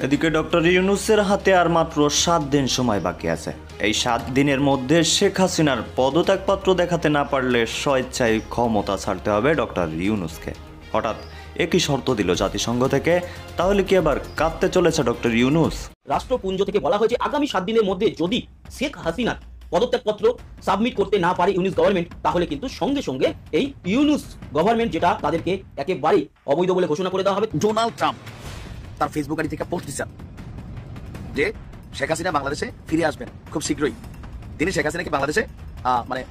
এদিকে ডক্টর ইউনূসের হাতে আর মাত্র 7 দিন সময় বাকি আছে। এই 7 দিনের মধ্যে শেখ হাসিনার পদত্যাগপত্র দেখাতে না পারলে স্বেচ্ছায় ক্ষমতা ছাড়তে হবে ডক্টর ইউনূসকে। হঠাৎ একই শর্ত দিল জাতিসংঘ থেকে। তাহলে কি আবার কাঁদতে চলেছে ডক্টর ইউনূস? রাষ্ট্রপুঞ্জ থেকে বলা হয়েছে আগামী 7 দিনের মধ্যে যদি শেখ হাসিনার পদত্যাগপত্র সাবমিট করতে না পারে ইউনূস গভর্নমেন্ট, তাহলে কিন্তু সঙ্গে সঙ্গে এই ইউনূস গভর্নমেন্ট যেটা তাদেরকে একেবারেই অবৈধ বলে ঘোষণা করে দেওয়া হবে। ডোনাল্ড ট্রাম্প তার ফেসবুক আইডি থেকে পোস্ট দিচ্ছেন যে শেখ হাসিনা বাংলাদেশে ফিরে আসবেন খুব শীঘ্রই। তিনি শেখ হাসিনাকে বাংলাদেশে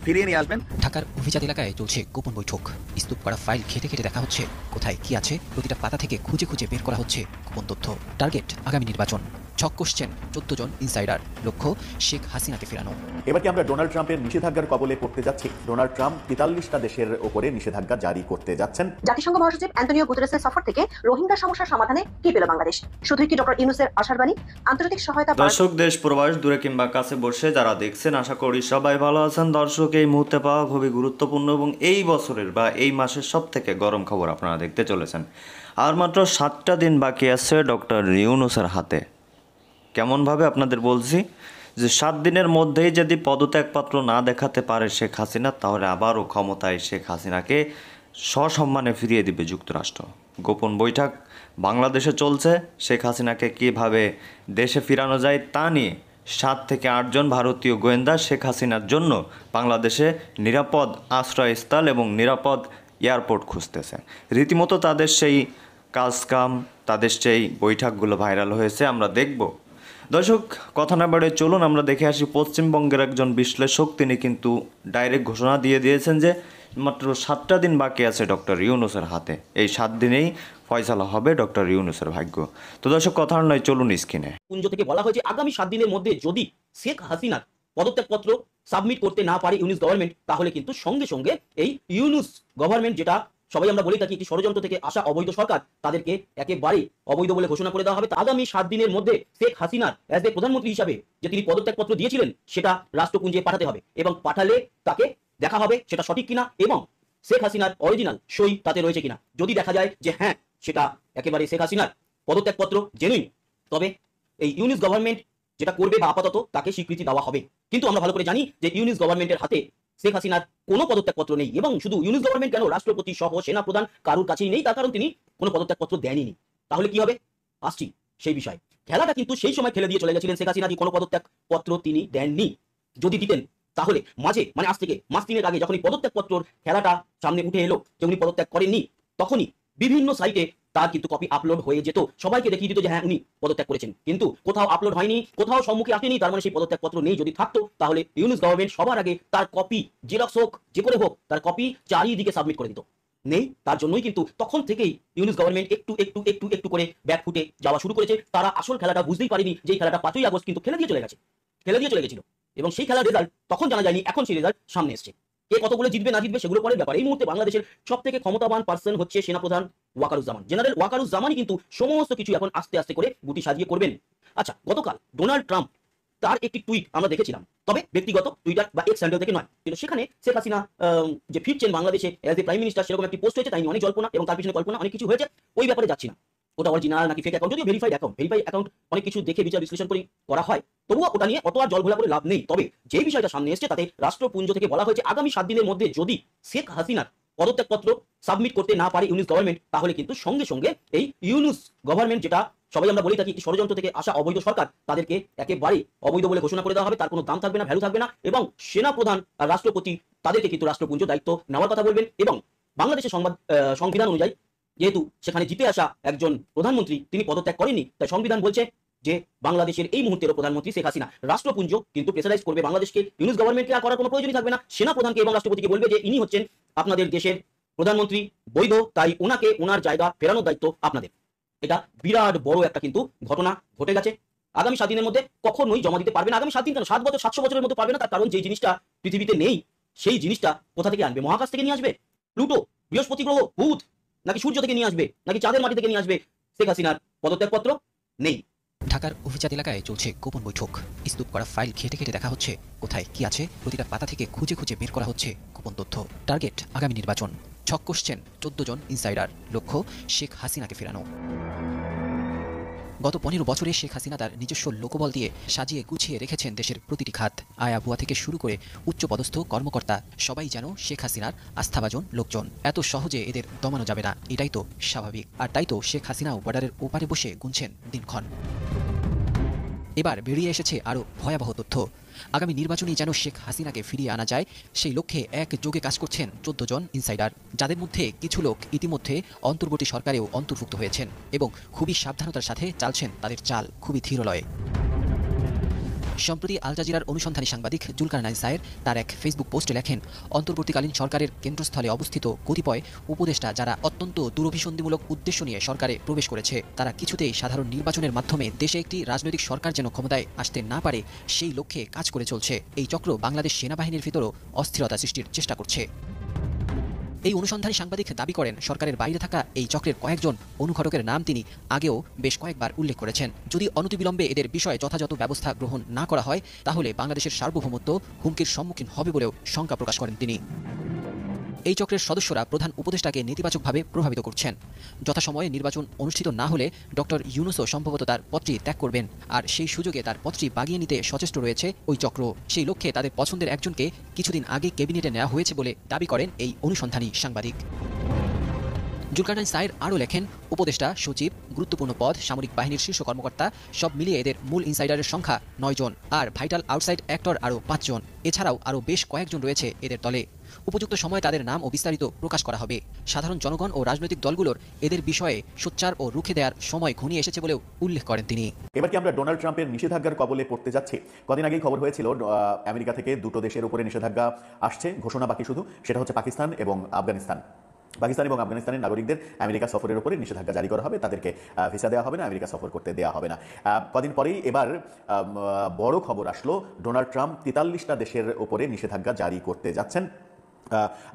ফিরিয়ে নিয়ে আসবেন। ঢাকার অভিজাত এলাকায় চলছে গোপন বৈঠক। স্তূপ করা ফাইল ঘেটে ঘেটে দেখা হচ্ছে কোথায় কি আছে। প্রতিটা পাতা থেকে খুঁজে খুঁজে বের করা হচ্ছে গোপন তথ্য। টার্গেট আগামী নির্বাচন। ছক কষছেন 14 জন ইনসাইডার। লক্ষ্য শেখ হাসিনাকে ফেরানো। এবার কি আমরা ডোনাল্ড ট্রাম্পের নিষেধাজ্ঞার কবলে পড়তে যাচ্ছি? ডোনাল্ড ট্রাম্প 43টা দেশের উপরে নিষেধাজ্ঞা জারি করতে যাচ্ছেন। জাতিসংঘ মহাসচিব অ্যান্টনিও গুতেরেসের সফর থেকে রোহিঙ্গা সমস্যার সমাধানে কি পেল বাংলাদেশ? শুধুই কি ডক্টর ইউনূসের আশার বাণী? আন্তর্জাতিক সহায়তা। দর্শক, দেশ প্রবাস দূরে কিংবা কাছে বসে যারা দেখছেন, আশা করি সবাই ভালো আছেন। দর্শক, এই মুহূর্তে পাওয়া খুবই গুরুত্বপূর্ণ এবং এই বছরের বা এই মাসের সব থেকে গরম খবর আপনারা দেখতে চলেছেন। আর মাত্র 7টা দিন বাকি আছে ডক্টর ইউনূসের হাতে। কেমনভাবে আপনাদের বলছি যে 7 দিনের মধ্যেই যদি পদত্যাগপত্র না দেখাতে পারে শেখ হাসিনা, তাহলে আবারও ক্ষমতায় শেখ হাসিনাকে সসম্মানে ফিরিয়ে দিবে যুক্তরাষ্ট্র। গোপন বৈঠক বাংলাদেশে চলছে। শেখ হাসিনাকে কীভাবে দেশে ফিরানো যায় তা নিয়ে 7 থেকে 8 জন ভারতীয় গোয়েন্দা শেখ হাসিনার জন্য বাংলাদেশে নিরাপদ আশ্রয়স্থল এবং নিরাপদ এয়ারপোর্ট খুঁজতেছে। রীতিমতো তাদের সেই কাজকাম, তাদের সেই বৈঠকগুলো ভাইরাল হয়েছে, আমরা দেখব। দর্শক, কথা না বাড়ে চলুন আমরা দেখে আসি। পশ্চিমবঙ্গের একজন বিশ্লেষক তিনি কিন্তু ডাইরেক্ট ঘোষণা দিয়ে দিয়েছেন যে মাত্র 7টা দিন বাকি আছে ডক্টর ইউনূসের হাতে। এই 7 দিনেই ফয়সালা হবে ডক্টর ইউনূসের ভাগ্য। তো দর্শক, কথা নয়, চলুন স্ক্রিনে। পুঞ্জ থেকে বলা হয়েছে আগামী 7 দিনের মধ্যে যদি শেখ হাসিনার পদত্যাগপত্র সাবমিট করতে না পারে ইউনূস গভর্নমেন্ট, তাহলে কিন্তু সঙ্গে সঙ্গে এই ইউনূস গভর্নমেন্ট যেটা সবাই আমরা বলি থাকি একটি ষড়যন্ত্র থেকে আসা অবৈধ সরকার, তাদেরকে একেবারেই অবৈধ বলে ঘোষণা করে দেওয়া হবে। আগামী 7 দিনের মধ্যে শেখ হাসিনার অ্যাজ এ প্রধানমন্ত্রী হিসাবে যে তিনি পদত্যাগপত্র দিয়েছিলেন সেটা রাষ্ট্রপুঞ্জে পাঠাতে হবে এবং পাঠালে তাকে দেখা হবে সেটা সঠিক কিনা এবং শেখ হাসিনার অরিজিনাল সই তাতে রয়েছে কিনা। যদি দেখা যায় যে হ্যাঁ, সেটা একেবারে শেখ হাসিনার পদত্যাগপত্র জেনুইন, তবে এই ইউনূস গভর্নমেন্ট যেটা করবে বা আপাতত তাকে স্বীকৃতি দেওয়া হবে। কিন্তু আমরা ভালো করে জানি যে ইউনূস গভর্নমেন্টের হাতে শেখ হাসিনার কোনো পদত্যাগপত্র নেই এবং শুধু ইউনূস গভর্নমেন্ট কেন, রাষ্ট্রপতি সহ সেনাপ্রধান কারুর কাছেই নেই, তার কারণ তিনি কোনো পদত্যাগপত্র দেননি। তাহলে কি হবে আসছি সেই বিষয়। খেলাটা কিন্তু সেই সময় খেলে দিয়ে চলে গেছিলেন শেখ হাসিনা, যে কোনো পদত্যাগপত্র তিনি দেননি। যদি দিতেন তাহলে মাঝে আজ থেকে মাস 3 আগে যখনই পদত্যাগপত্রর খেলাটা সামনে উঠে এলো যে উনি পদত্যাগ করেননি, তখনই বিভিন্ন সাইটে তার কিন্তু কপি আপলোড হয়ে যেত, সবাইকে দেখিয়ে দিত যে হ্যাঁ উনি পদত্যাগ করেছেন। কিন্তু কোথাও আপলোড হয়নি, কোথাও সম্মুখে আসেনি, তার মানে সেই পদত্যাগপত্র নেই। যদি থাকতো তাহলে ইউনূস গভর্নমেন্ট সবার আগে তার কপি জেরক্স হোক যে করে হোক তার কপি চারিদিকে সাবমিট করে দিত। নেই, তার জন্যই কিন্তু তখন থেকেই ইউনূস গভর্নমেন্ট একটু একটু একটু একটু করে ব্যাক ফুটে যাওয়া শুরু করেছে। তারা আসল খেলাটা বুঝতেই পারেনি যে এই খেলাটা 5ই আগস্ট কিন্তু খেলে দিয়ে চলে গেছিল এবং সেই খেলার রেজাল্ট তখন জানা যায়নি, এখন সেই রেজাল্ট সামনে এসছে। কে কতগুলো জিতবে না জিতবে সেগুলো পরের ব্যাপার। এই মুহূর্তে বাংলাদেশের সব থেকে ক্ষমতাবান পার্সন হচ্ছে সেনাপ্রধান ওয়াকারুজ্জামান। জেনারেল ওয়াকারুজ্জামানই কিন্তু সমস্ত কিছু এখন আস্তে আস্তে করে গুটি সাজিয়ে করবেন। আচ্ছা, গতকাল ডোনাল্ড ট্রাম্প তার একটি টুইট আমরা দেখেছিলাম, তবে ব্যক্তিগত টুইটার বা এক্স হ্যান্ডেল থেকে নয়, কিন্তু সেখানে শেখ হাসিনা যে ফিরছেন বাংলাদেশে অ্যাজ এ প্রাইম মিনিস্টার সেরকম একটি পোস্ট হয়েছে, তাই নিয়ে অনেক জল্পনা এবং তার পিছনে কল্পনা অনেক কিছু হয়েছে। ওই ব্যাপারে যাচ্ছি না, ওটা অরিজিনাল নাকি ফেক অ্যাকাউন্ট, যদিও ভেরিফাই অ্যাকাউন্ট অনেক কিছু দেখে বিচার বিশ্লেষণ করা হয়, তবুও ওটা নিয়ে অত আর জল ঘোলা করে লাভ নেই। তবে যে বিষয়টা সামনে এসছে তাতে রাষ্ট্রপুঞ্জ থেকে বলা হয়েছে আগামী 7 দিনের মধ্যে যদি শেখ হাসিনার পদত্যাগপত্র সাবমিট করতে না পারে ইউনূস গভর্নমেন্ট, তাহলে কিন্তু সঙ্গে সঙ্গে এই ইউনূস গভর্নমেন্ট যেটা সবাই আমরা বলি থাকি একটি ষড়যন্ত্র থেকে আসা অবৈধ সরকার, তাদেরকে একেবারেই অবৈধ বলে ঘোষণা করে দেওয়া হবে। তার কোনো দাম থাকবে না, ভ্যালু থাকবে না এবং সেনাপ্রধান আর রাষ্ট্রপতি তাদেরকে কিন্তু রাষ্ট্রপুঞ্জ দায়িত্ব নেওয়ার কথা বলবেন। এবং বাংলাদেশের সংবিধান অনুযায়ী যেহেতু সেখানে জিতে আসা একজন প্রধানমন্ত্রী তিনি পদত্যাগ করেননি, তাই সংবিধান বলছে যে বাংলাদেশের এই মুহূর্তের প্রধানমন্ত্রী শেখ হাসিনা। রাষ্ট্রপুঞ্জ কিন্তু প্রেসারাইজ করবে বাংলাদেশকে, ইউনূস গভর্নমেন্টকে আর করার কোনো প্রয়োজনই থাকবে না। সেনাপ্রধানকে এবং রাষ্ট্রপতিকে বলবে যে ইনি হচ্ছেন আপনাদের দেশের প্রধানমন্ত্রী, বৈধ, তাই ওনাকে ওনার জায়গা ফেরানোর দায়িত্ব আপনাদের। এটা বিরাট বড় একটা কিন্তু ঘটনা ঘটে গেছে। আগামী 7 দিনের মধ্যে কখনোই জমা দিতে পারবে না। আগামী 7 দিন কেন, 7 বছর 700 বছরের মধ্যে পারবে না। তার কারণ যেই জিনিসটা পৃথিবীতে নেই সেই জিনিসটা কোথা থেকে আনবে? মহাকাশ থেকে নিয়ে আসবে? প্লুটো, বৃহস্পতি গ্রহ, বুধ, নাকি সূর্য থেকে নিয়ে আসবে, নাকি চাঁদের মাটি থেকে নিয়ে আসবে? শেখ হাসিনার পদত্যাগপত্র নেই। ঢাকার অভিজাত এলাকায় চলছে গোপন বৈঠক। স্তূপ করা ফাইল ঘেটে ঘেটে দেখা হচ্ছে কোথায় কি আছে। প্রতিটা পাতা থেকে খুঁজে খুঁজে বের করা হচ্ছে গোপন তথ্য। টার্গেট আগামী নির্বাচন। ছক কষছেন 14 জন ইনসাইডার। লক্ষ্য শেখ হাসিনাকে ফেরানো। গত 15 বছরে শেখ হাসিনা তার নিজস্ব লোকবল দিয়ে সাজিয়ে গুছিয়ে রেখেছেন দেশের প্রতিটি খাত। আয়া বুয়া থেকে শুরু করে উচ্চপদস্থ কর্মকর্তা সবাই যেন শেখ হাসিনার আস্থাভাজন লোকজন। এত সহজে এদের দমানো যাবে না, এটাই তো স্বাভাবিক। আর তাই তো শেখ হাসিনাও বর্ডারের ওপারে বসে গুনছেন দিনক্ষণ। এবার বেরিয়ে এসেছে আরও ভয়াবহ তথ্য। আগামী নির্বাচনে যেন শেখ হাসিনাকে ফিরিয়ে আনা যায়, সেই লক্ষ্যে একযোগে কাজ করছেন 14 জন ইনসাইডার, যাদের মধ্যে কিছু লোক ইতিমধ্যে অন্তর্বর্তী সরকারেও অন্তর্ভুক্ত হয়েছেন এবং খুবই সাবধানতার সাথে চালছেন তাদের চাল খুবই ধীরলয়ে। সম্প্রতি আল জাজিরার অনুসন্ধানী সাংবাদিক জুলকারনাইন সায়ের তার এক ফেসবুক পোস্টে লেখেন, অন্তর্বর্তীকালীন সরকারের কেন্দ্রস্থলে অবস্থিত কতিপয় উপদেষ্টা যারা অত্যন্ত দূরভিসন্ধিমূলক উদ্দেশ্য নিয়ে সরকারে প্রবেশ করেছে, তারা কিছুতেই সাধারণ নির্বাচনের মাধ্যমে দেশে একটি রাজনৈতিক সরকার যেন ক্ষমতায় আসতে না পারে সেই লক্ষ্যে কাজ করে চলছে। এই চক্র বাংলাদেশ সেনাবাহিনীর ভিতরও অস্থিরতা সৃষ্টির চেষ্টা করছে। এই অনুসন্ধানী সাংবাদিক দাবি করেন, সরকারের বাইরে থাকা এই চক্রের কয়েকজন অনুঘটকের নাম তিনি আগেও বেশ কয়েকবার উল্লেখ করেছেন। যদি অনতিবিলম্বে এদের বিষয়ে যথাযথ ব্যবস্থা গ্রহণ না করা হয়, তাহলে বাংলাদেশের সার্বভৌমত্ব হুমকির সম্মুখীন হবে বলেও শঙ্কা প্রকাশ করেন তিনি। এই চক্রের সদস্যরা প্রধান উপদেষ্টাকে নেতিবাচকভাবে প্রভাবিত করছেন। যথাসময়ে নির্বাচন অনুষ্ঠিত না হলে ডক্টর ইউনূসও সম্ভবত তার পদটি ত্যাগ করবেন, আর সেই সুযোগে তার পদটি বাগিয়ে নিতে সচেষ্ট রয়েছে ওই চক্র। সেই লক্ষ্যে তাদের পছন্দের একজনকে কিছুদিন আগে ক্যাবিনেটে নেওয়া হয়েছে বলে দাবি করেন এই অনুসন্ধানী সাংবাদিক। জুলকারনাইন সায়ের আরও লেখেন, উপদেষ্টা, সচিব, গুরুত্বপূর্ণ পদ, সামরিক বাহিনীর শীর্ষ কর্মকর্তা সব মিলিয়ে এদের মূল ইনসাইডারের সংখ্যা 9 জন, আর ভাইটাল আউটসাইড অ্যাক্টর আরও 5 জন। এছাড়াও আরও বেশ কয়েকজন রয়েছে এদের দলে। উপযুক্ত সময়ে তাদের নাম ও বিস্তারিত প্রকাশ করা হবে। সাধারণ জনগণ ও রাজনৈতিক দলগুলোর এদের বিষয়ে সোচ্চার ও রুখে দেওয়ার সময় ঘনিয়ে এসেছে বলেও উল্লেখ করেন তিনি। এবার কি আমরা ডোনাল্ড ট্রাম্পের নিষেধাজ্ঞার কবলে পড়তে যাচ্ছি? কদিন আগেই খবর হয়েছিল আমেরিকা থেকে দুটো দেশের উপরে নিষেধাজ্ঞা আসছে, ঘোষণা বাকি শুধু, সেটা হচ্ছে পাকিস্তান এবং আফগানিস্তান। পাকিস্তান এবং আফগানিস্তানের নাগরিকদের আমেরিকা সফরের উপরে নিষেধাজ্ঞা জারি করা হবে, তাদেরকে ভিসা দেওয়া হবে না, আমেরিকা সফর করতে দেওয়া হবে না। কদিন পরেই এবার বড় খবর আসলো, ডোনাল্ড ট্রাম্প 43টা দেশের উপরে নিষেধাজ্ঞা জারি করতে যাচ্ছেন।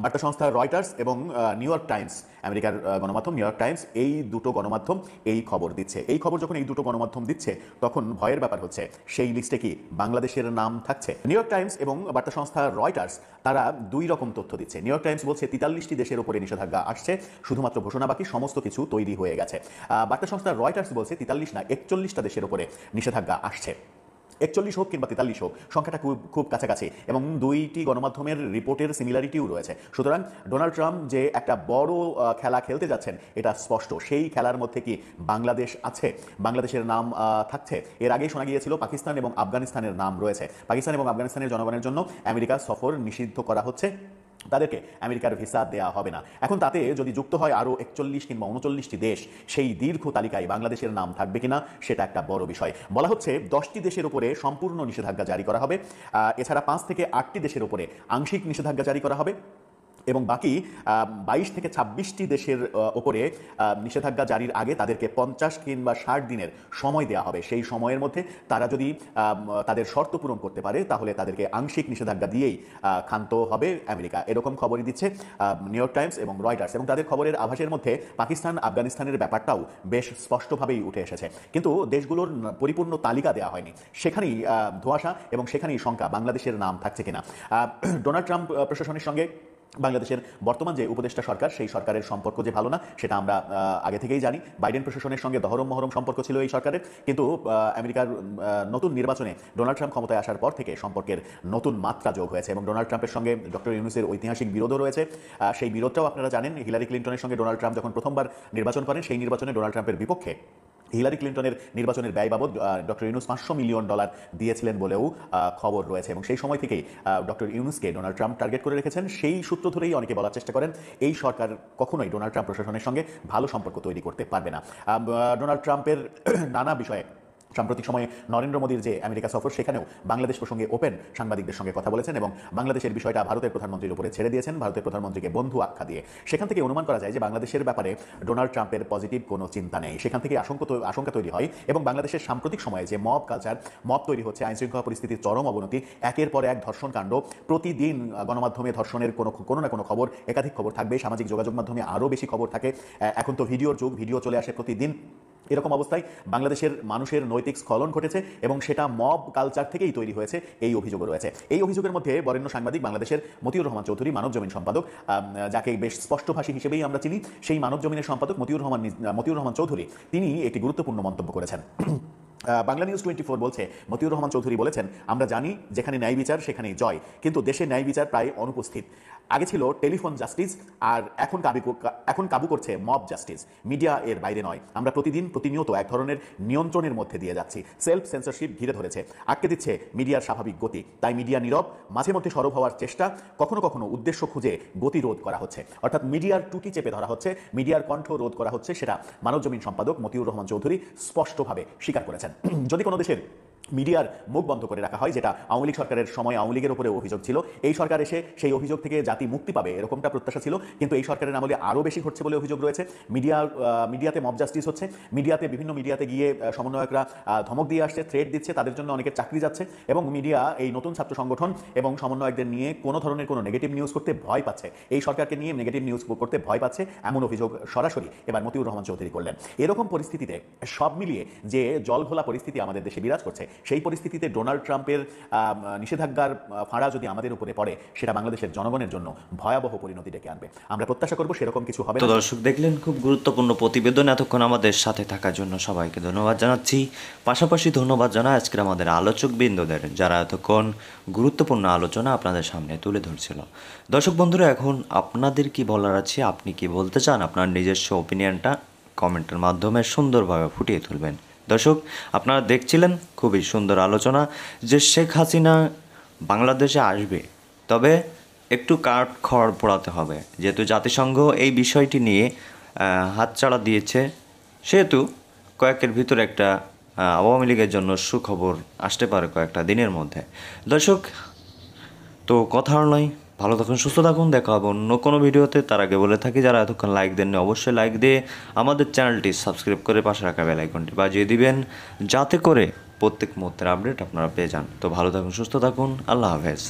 বার্তা সংস্থা রয়টার্স এবং নিউ ইয়র্ক টাইমস, আমেরিকার গণমাধ্যম নিউ ইয়র্ক টাইমস, এই দুটো গণমাধ্যম এই খবর দিচ্ছে। এই খবর যখন এই দুটো গণমাধ্যম দিচ্ছে, তখন ভয়ের ব্যাপার হচ্ছে সেই লিস্টে কি বাংলাদেশের নাম থাকছে? নিউ ইয়র্ক টাইমস এবং বার্তা সংস্থা রয়টার্স তারা দুই রকম তথ্য দিচ্ছে। নিউ ইয়র্ক টাইমস বলছে 43টি দেশের উপরে নিষেধাজ্ঞা আসছে, শুধুমাত্র ঘোষণা বাকি, সমস্ত কিছু তৈরি হয়ে গেছে। বার্তা সংস্থা রয়টার্স বলছে 43 না 41টা দেশের উপরে নিষেধাজ্ঞা আসছে। 41 হোক কিংবা 43 হোক, সংখ্যাটা খুব কাছাকাছি এবং দুইটি গণমাধ্যমের রিপোর্টের সিমিলারিটিও রয়েছে। সুতরাং ডোনাল্ড ট্রাম্প যে একটা বড় খেলা খেলতে যাচ্ছেন এটা স্পষ্ট। সেই খেলার মধ্যে কি বাংলাদেশ আছে? বাংলাদেশের নাম থাকছে? এর আগেই শোনা গিয়েছিল পাকিস্তান এবং আফগানিস্তানের নাম রয়েছে। পাকিস্তান এবং আফগানিস্তানের জনগণের জন্য আমেরিকা সফর নিষিদ্ধ করা হচ্ছে, তাদেরকে আমেরিকার ভিসা দেওয়া হবে না। এখন তাতে যদি যুক্ত হয় আরও 41 কিংবা 39টি দেশ, সেই দীর্ঘ তালিকায় বাংলাদেশের নাম থাকবে কিনা সেটা একটা বড় বিষয়। বলা হচ্ছে 10টি দেশের উপরে সম্পূর্ণ নিষেধাজ্ঞা জারি করা হবে, এছাড়া 5 থেকে 8টি দেশের উপরে আংশিক নিষেধাজ্ঞা জারি করা হবে এবং বাকি 22 থেকে 26টি দেশের ওপরে নিষেধাজ্ঞা জারির আগে তাদেরকে 50 কিংবা 60 দিনের সময় দেওয়া হবে। সেই সময়ের মধ্যে তারা যদি তাদের শর্ত পূরণ করতে পারে, তাহলে তাদেরকে আংশিক নিষেধাজ্ঞা দিয়েই ক্ষান্ত হবে আমেরিকা। এরকম খবরই দিচ্ছে নিউ ইয়র্ক টাইমস এবং রয়টার্স, এবং তাদের খবরের আভাসের মধ্যে পাকিস্তান আফগানিস্তানের ব্যাপারটাও বেশ স্পষ্টভাবেই উঠে এসেছে। কিন্তু দেশগুলোর পরিপূর্ণ তালিকা দেওয়া হয়নি, সেখানেই ধোঁয়াশা এবং সেখানেই শঙ্কা বাংলাদেশের নাম থাকছে কিনা। ডোনাল্ড ট্রাম্প প্রশাসনের সঙ্গে বাংলাদেশের বর্তমান যে উপদেষ্টা সরকার, সেই সরকারের সম্পর্ক যে ভালো না সেটা আমরা আগে থেকেই জানি। বাইডেন প্রশাসনের সঙ্গে দহরম মহরম সম্পর্ক ছিল এই সরকারের, কিন্তু আমেরিকার নতুন নির্বাচনে ডোনাল্ড ট্রাম্প ক্ষমতায় আসার পর থেকে সম্পর্কের নতুন মাত্রা যোগ হয়েছে এবং ডোনাল্ড ট্রাম্পের সঙ্গে ডক্টর ইউনূসের ঐতিহাসিক বিরোধও রয়েছে। সেই বিরোধটাও আপনারা জানেন। হিলারি ক্লিন্টনের সঙ্গে ডোনাল্ড ট্রাম্প যখন প্রথমবার নির্বাচন করেন, সেই নির্বাচনে ডোনাল্ড ট্রাম্পের বিপক্ষে হিলারি ক্লিন্টনের নির্বাচনের ব্যয় বাবদ ডক্টর ইউনূস $500 মিলিয়ন দিয়েছিলেন বলেও খবর রয়েছে এবং সেই সময় থেকেই ডক্টর ইউনূসকে ডোনাল্ড ট্রাম্প টার্গেট করে রেখেছেন। সেই সূত্র ধরেই অনেকে বলার চেষ্টা করেন এই সরকার কখনোই ডোনাল্ড ট্রাম্প প্রশাসনের সঙ্গে ভালো সম্পর্ক তৈরি করতে পারবে না। ডোনাল্ড ট্রাম্পের নানা বিষয়ে সাম্প্রতিক সময়ে নরেন্দ্র মোদীর যে আমেরিকা সফর, সেখানেও বাংলাদেশ প্রসঙ্গে ওপেন সাংবাদিকদের সঙ্গে কথা বলেছেন এবং বাংলাদেশের বিষয়টা ভারতের প্রধানমন্ত্রীর উপরে ছেড়ে দিয়েছেন, ভারতের প্রধানমন্ত্রীকে বন্ধু আখ্যা দিয়ে। সেখান থেকে অনুমান করা যায় যে বাংলাদেশের ব্যাপারে ডোনাল্ড ট্রাম্পের পজিটিভ কোনো চিন্তা নেই। সেখান থেকে আশঙ্কা তৈরি হয় এবং বাংলাদেশের সাম্প্রতিক সময়ে যে মব কালচার, মব তৈরি হচ্ছে, আইনশৃঙ্খলা পরিস্থিতির চরম অবনতি, একের পর এক ধর্ষণ কাণ্ড, প্রতিদিন গণমাধ্যমে ধর্ষণের কোনো না কোনো খবর, একাধিক খবর থাকবে, সামাজিক যোগাযোগ মাধ্যমে আরও বেশি খবর থাকে। এখন তো ভিডিওর যুগ, ভিডিও চলে আসে প্রতিদিন। এরকম অবস্থায় বাংলাদেশের মানুষের নৈতিক স্খলন ঘটেছে এবং সেটা মব কালচার থেকেই তৈরি হয়েছে, এই অভিযোগও রয়েছে। এই অভিযোগের মধ্যে বরেণ্য সাংবাদিক বাংলাদেশের মতিউর রহমান চৌধুরী, মানব জমিন সম্পাদক, যাকে বেশ স্পষ্টভাষী হিসেবেই আমরা চিনি, সেই মানব জমিনের সম্পাদক মতিউর রহমান চৌধুরী তিনি একটি গুরুত্বপূর্ণ মন্তব্য করেছেন। বাংলা নিউজ 24 বলছে, মতিউর রহমান চৌধুরী বলেছেন, আমরা জানি যেখানে ন্যায় বিচার সেখানেই জয়, কিন্তু দেশে ন্যায় বিচার প্রায় অনুপস্থিত। আগে ছিল টেলিফোন জাস্টিস, আর এখন কাবু করছে মব জাস্টিস। মিডিয়া এর বাইরে নয়। আমরা প্রতিনিয়ত এক ধরনের নিয়ন্ত্রণের মধ্যে দিয়ে যাচ্ছি। সেলফ সেন্সরশিপ ঘিরে ধরেছে, আটকে দিচ্ছে মিডিয়ার স্বাভাবিক গতি। তাই মিডিয়া নীরব, মাঝে মধ্যে সরব হওয়ার চেষ্টা, কখনো কখনো উদ্দেশ্য খুঁজে গতিরোধ করা হচ্ছে, অর্থাৎ মিডিয়ার টুটি চেপে ধরা হচ্ছে, মিডিয়ার কণ্ঠ রোধ করা হচ্ছে। সেটা মানব জমিন সম্পাদক মতিউর রহমান চৌধুরী স্পষ্টভাবে স্বীকার করেছেন। যদি কোনো দেশের মিডিয়ার মুখ বন্ধ করে রাখা হয়, যেটা আওয়ামী লীগ সরকারের সময় আওয়ামী লীগের উপরে অভিযোগ ছিল, এই সরকার এসে সেই অভিযোগ থেকে জাতি মুক্তি পাবে এরকমটা প্রত্যাশা ছিল, কিন্তু এই সরকারের আমলে আরও বেশি ঘটছে বলে অভিযোগ রয়েছে। মিডিয়াতে মব জাস্টিস হচ্ছে, বিভিন্ন মিডিয়াতে গিয়ে সমন্বয়করা ধমক দিয়ে আসছে, থ্রেট দিচ্ছে, তাদের জন্য অনেকের চাকরি যাচ্ছে, এবং মিডিয়া এই নতুন ছাত্র সংগঠন এবং সমন্বয়কদের নিয়ে কোনো ধরনের কোনো নেগেটিভ নিউজ করতে ভয় পাচ্ছে, এই সরকারকে নিয়ে নেগেটিভ নিউজ করতে ভয় পাচ্ছে, এমন অভিযোগ সরাসরি এবার মতিউর রহমান চৌধুরী করলেন। এরকম পরিস্থিতিতে সব মিলিয়ে যে জলঘোলা পরিস্থিতি আমাদের দেশে বিরাজ করছে, সেই পরিস্থিতিতে ডোনাল্ড ট্রাম্পের নিষেধাজ্ঞার ফাঁড়া যদি আমাদের উপরে পড়ে, সেটা বাংলাদেশের জনগণের জন্য ভয়াবহ পরিণতি ডেকে আনবে। আমরা প্রত্যাশা করব সেরকম কিছু হবে তো না। দর্শক দেখলেন খুব গুরুত্বপূর্ণ প্রতিবেদন। এতক্ষণ আমাদের সাথে থাকার জন্য সবাইকে ধন্যবাদ জানাচ্ছি। পাশাপাশি ধন্যবাদ জানাই আজকের আমাদের আলোচক বৃন্দদের, যারা এতক্ষণ গুরুত্বপূর্ণ আলোচনা আপনাদের সামনে তুলে ধরছিল। দর্শক বন্ধুরা, এখন আপনাদের কি বলার আছে, আপনি কি বলতে চান, আপনার নিজস্ব ওপিনিয়নটা কমেন্টের মাধ্যমে সুন্দরভাবে ফুটিয়ে তুলবেন। দর্শক, আপনারা দেখছিলেন খুবই সুন্দর আলোচনা যে শেখ হাসিনা বাংলাদেশে আসবে, তবে একটু কাঠ খড় পোড়াতে হবে। যেহেতু জাতিসংঘ এই বিষয়টি নিয়ে হাতছাড়া দিয়েছে, সেহেতু কয়েকের ভিতরে একটা আওয়ামী লীগের জন্য সুখবর আসতে পারে কয়েকটা দিনের মধ্যে। দর্শক, তো কথা আর নয়, ভালো থাকুন, সুস্থ থাকুন, দেখা হবে অন্য কোনো ভিডিওতে। তার আগে বলে থাকি, যারা এতক্ষণ লাইক দেননি অবশ্যই লাইক দিয়ে আমাদের চ্যানেলটি সাবস্ক্রাইব করে পাশে রাখা বেল আইকনটি বাজিয়ে দিবেন, যাতে করে প্রত্যেক মুহূর্তের আপডেট আপনারা পেয়ে যান। তো ভালো থাকুন, সুস্থ থাকুন, আল্লাহ হাফেজ।